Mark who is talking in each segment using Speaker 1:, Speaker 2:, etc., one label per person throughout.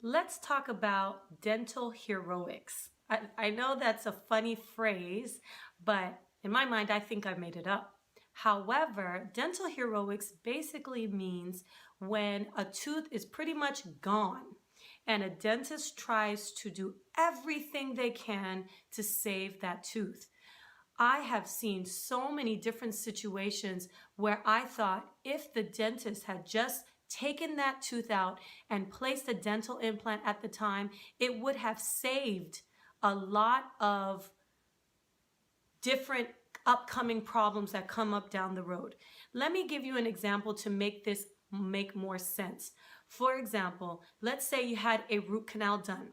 Speaker 1: Let's talk about dental heroics. I know that's a funny phrase, but in my mind, I think I made it up. However, dental heroics basically means when a tooth is pretty much gone and a dentist tries to do everything they can to save that tooth. I have seen so many different situations where I thought if the dentist had just taken that tooth out and placed a dental implant at the time, it would have saved a lot of different upcoming problems that come up down the road. Let me give you an example to make this make more sense. For example, let's say you had a root canal done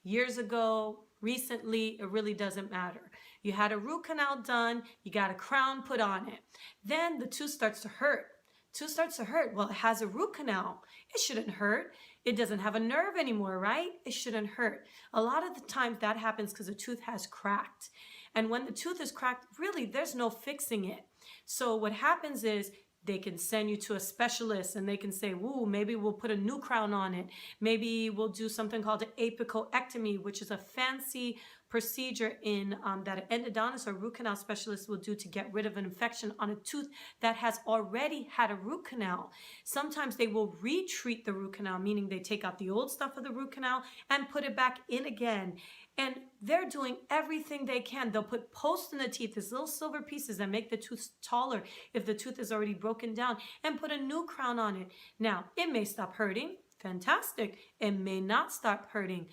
Speaker 1: years ago, recently, it really doesn't matter. You had a root canal done, you got a crown put on it. Then the tooth starts to hurt. Tooth starts to hurt. Well, it has a root canal. It shouldn't hurt. It doesn't have a nerve anymore, right? It shouldn't hurt. A lot of the times that happens because the tooth has cracked. And when the tooth is cracked, really, there's no fixing it. So what happens is they can send you to a specialist and they can say, woo, maybe we'll put a new crown on it. Maybe we'll do something called an apicoectomy, which is a fancy procedure that an endodontist or root canal specialist will do to get rid of an infection on a tooth that has already had a root canal. Sometimes they will retreat the root canal, meaning they take out the old stuff of the root canal and put it back in again. And they're doing everything they can. They'll put posts in the teeth, these little silver pieces that make the tooth taller if the tooth is already broken down, and put a new crown on it. Now, it may stop hurting. Fantastic. It may not stop hurting.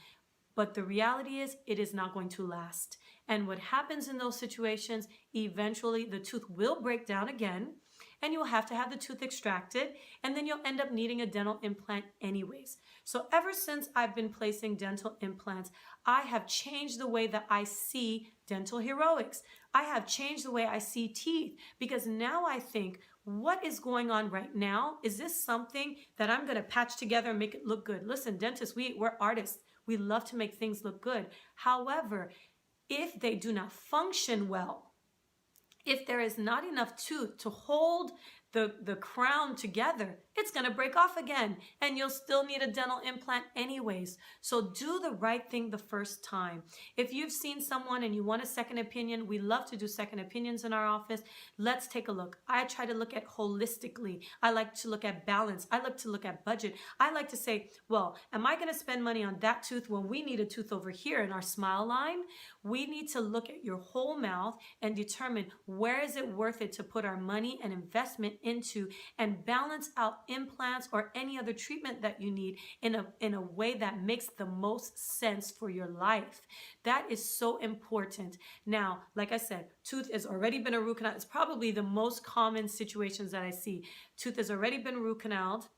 Speaker 1: But the reality is it is not going to last. And what happens in those situations, eventually the tooth will break down again, and you'll have to have the tooth extracted, and then you'll end up needing a dental implant anyways. So ever since I've been placing dental implants, I have changed the way that I see dental heroics. I have changed the way I see teeth, because now I think, what is going on right now? Is this something that I'm going to patch together and make it look good? Listen, dentists, we're artists. We love to make things look good. However, if they do not function well, if there is not enough tooth to hold the crown together, it's going to break off again, and you'll still need a dental implant anyways. So do the right thing the first time. If you've seen someone and you want a second opinion, we love to do second opinions in our office. Let's take a look. I try to look at holistically. I like to look at balance. I like to look at budget. I like to say, well, am I going to spend money on that tooth when we need a tooth over here in our smile line? We need to look at your whole mouth and determine where is it worth it to put our money and investment into, and balance out implants or any other treatment that you need in a way that makes the most sense for your life. That is so important. Now, like I said, tooth has already been a root canal. It's probably the most common situations that I see. Tooth has already been root canaled.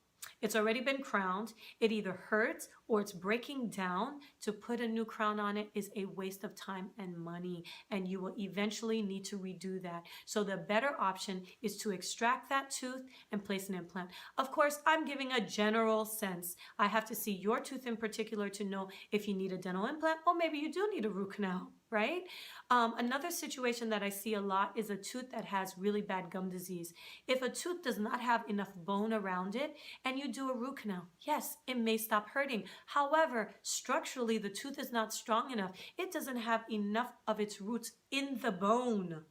Speaker 1: It's already been crowned. It either hurts or it's breaking down. To put a new crown on it is a waste of time and money, and you will eventually need to redo that. So the better option is to extract that tooth and place an implant. Of course, I'm giving a general sense. I have to see your tooth in particular to know if you need a dental implant, or maybe you do need a root canal, right? Another situation that I see a lot is a tooth that has really bad gum disease. If a tooth does not have enough bone around it and you do a root canal, yes, it may stop hurting. However, structurally, the tooth is not strong enough. It doesn't have enough of its roots in the bone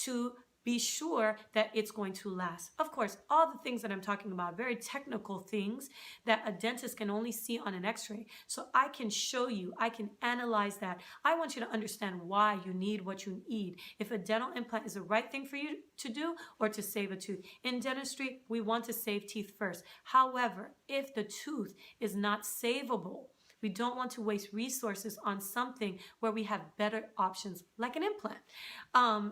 Speaker 1: to be sure that it's going to last. Of course, all the things that I'm talking about, very technical things that a dentist can only see on an x-ray. So I can show you, I can analyze that. I want you to understand why you need what you need. If a dental implant is the right thing for you to do, or to save a tooth. In dentistry, we want to save teeth first. However, if the tooth is not savable, we don't want to waste resources on something where we have better options, like an implant.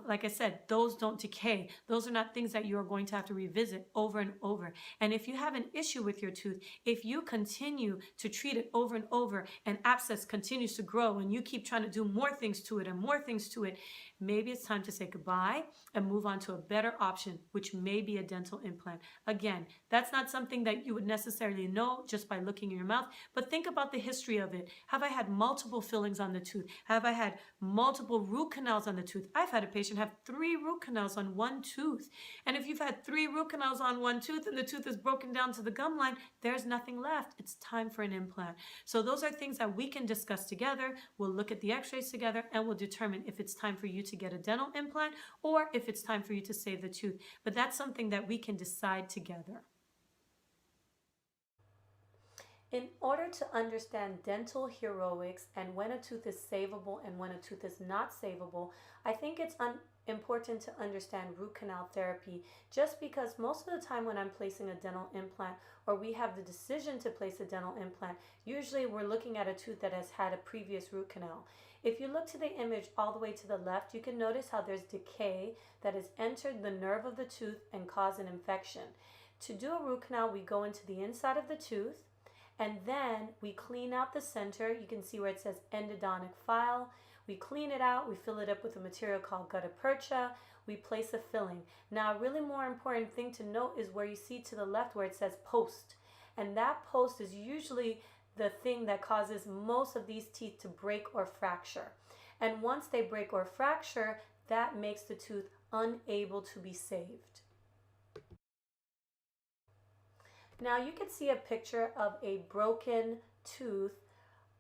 Speaker 1: Like I said, those don't decay. Those are not things that you are going to have to revisit over and over. And if you have an issue with your tooth, if you continue to treat it over and over, and abscess continues to grow, and you keep trying to do more things to it and more things to it, maybe it's time to say goodbye and move on to a better option, which may be a dental implant. Again, that's not something that you would necessarily know just by looking in your mouth, but think about the history history of it? Have I had multiple fillings on the tooth? Have I had multiple root canals on the tooth? I've had a patient have 3 root canals on one tooth. And if you've had 3 root canals on one tooth and the tooth is broken down to the gum line, there's nothing left. It's time for an implant. So those are things that we can discuss together. We'll look at the x-rays together and we'll determine if it's time for you to get a dental implant or if it's time for you to save the tooth. But that's something that we can decide together. In order to understand dental heroics and when a tooth is savable and when a tooth is not savable, I think it's important to understand root canal therapy, just because most of the time when I'm placing a dental implant or we have the decision to place a dental implant, usually we're looking at a tooth that has had a previous root canal. If you look to the image all the way to the left, you can notice how there's decay that has entered the nerve of the tooth and caused an infection. To do a root canal, we go into the inside of the tooth, and then we clean out the center. You can see where it says endodontic file. We clean it out, we fill it up with a material called gutta percha, we place a filling. Now a really more important thing to note is where you see to the left where it says post. And that post is usually the thing that causes most of these teeth to break or fracture. And once they break or fracture, that makes the tooth unable to be saved. Now you can see a picture of a broken tooth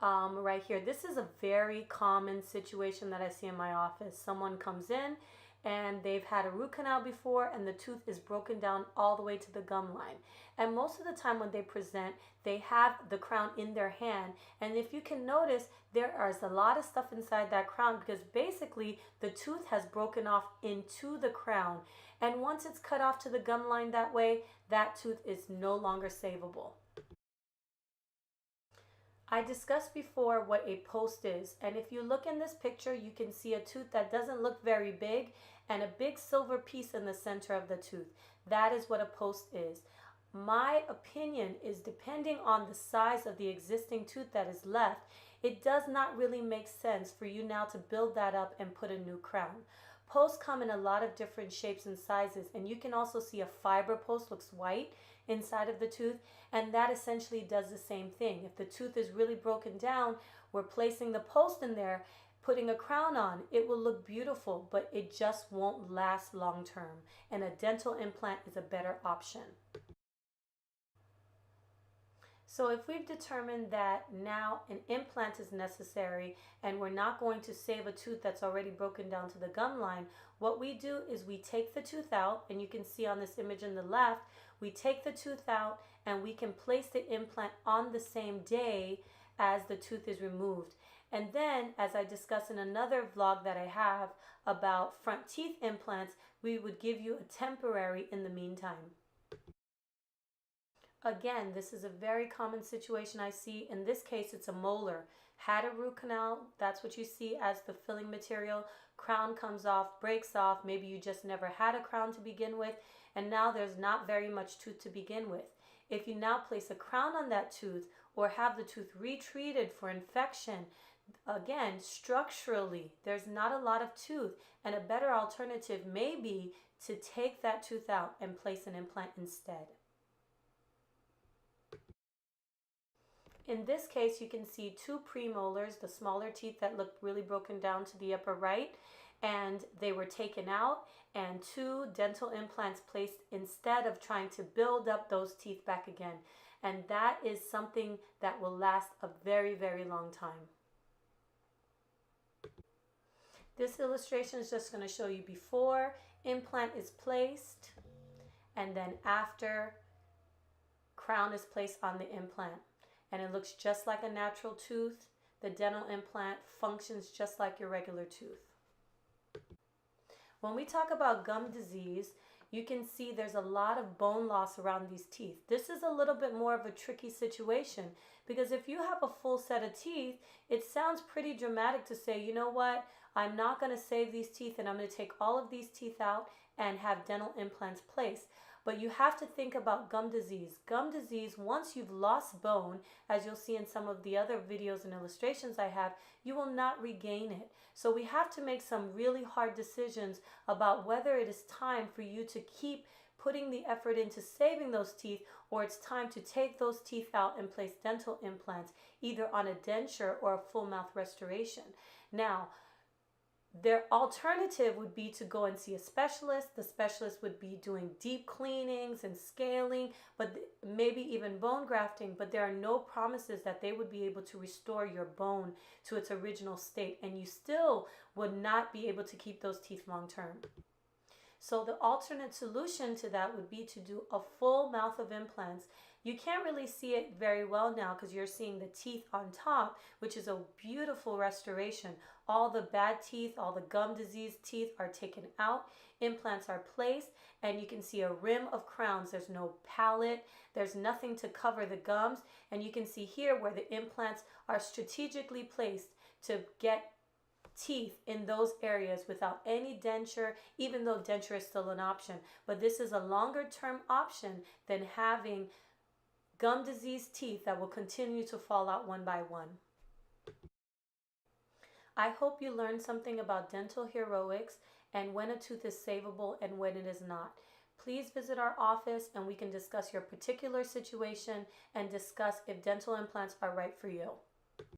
Speaker 1: right here. This is a very common situation that I see in my office. Someone comes in and they've had a root canal before and the tooth is broken down all the way to the gum line. And most of the time when they present, they have the crown in their hand. And if you can notice, there is a lot of stuff inside that crown because basically the tooth has broken off into the crown. And once it's cut off to the gum line that way, that tooth is no longer savable. I discussed before what a post is, and if you look in this picture, you can see a tooth that doesn't look very big and a big silver piece in the center of the tooth. That is what a post is. My opinion is, depending on the size of the existing tooth that is left, it does not really make sense for you now to build that up and put a new crown. Posts come in a lot of different shapes and sizes, and you can also see a fiber post looks white inside of the tooth, and that essentially does the same thing. If the tooth is really broken down, we're placing the post in there, putting a crown on. It will look beautiful, but it just won't last long term, and a dental implant is a better option. So if we've determined that now an implant is necessary and we're not going to save a tooth that's already broken down to the gum line, what we do is we take the tooth out, and you can see on this image in the left, we take the tooth out and we can place the implant on the same day as the tooth is removed. And then, as I discussed in another vlog that I have about front teeth implants, we would give you a temporary in the meantime. Again, this is a very common situation I see. In this case, it's a molar. Had a root canal, that's what you see as the filling material. Crown comes off, breaks off. Maybe you just never had a crown to begin with, and now there's not very much tooth to begin with. If you now place a crown on that tooth or have the tooth retreated for infection, again, structurally, there's not a lot of tooth, and a better alternative may be to take that tooth out and place an implant instead. In this case, you can see 2 premolars, the smaller teeth that looked really broken down to the upper right, and they were taken out, and 2 dental implants placed instead of trying to build up those teeth back again. And that is something that will last a very, very long time. This illustration is just going to show you before implant is placed, and then after crown is placed on the implant. And it looks just like a natural tooth. The dental implant functions just like your regular tooth. When we talk about gum disease, you can see there's a lot of bone loss around these teeth. This is a little bit more of a tricky situation because if you have a full set of teeth, it sounds pretty dramatic to say, you know what, I'm not going to save these teeth and I'm going to take all of these teeth out and have dental implants placed. But you have to think about gum disease. Gum disease, once you've lost bone, as you'll see in some of the other videos and illustrations I have, you will not regain it. So we have to make some really hard decisions about whether it is time for you to keep putting the effort into saving those teeth, or it's time to take those teeth out and place dental implants, either on a denture or a full mouth restoration. Now, their alternative would be to go and see a specialist. The specialist would be doing deep cleanings and scaling, but maybe even bone grafting, but there are no promises that they would be able to restore your bone to its original state, and you still would not be able to keep those teeth long term. So the alternate solution to that would be to do a full mouth of implants. You can't really see it very well now because you're seeing the teeth on top, which is a beautiful restoration. All the bad teeth, all the gum disease teeth are taken out, implants are placed, and you can see a rim of crowns. There's no palate, there's nothing to cover the gums, and you can see here where the implants are strategically placed to get teeth in those areas without any denture, even though denture is still an option. But this is a longer term option than having gum disease teeth that will continue to fall out one by one. I hope you learned something about dental heroics and when a tooth is savable and when it is not. Please visit our office and we can discuss your particular situation and discuss if dental implants are right for you.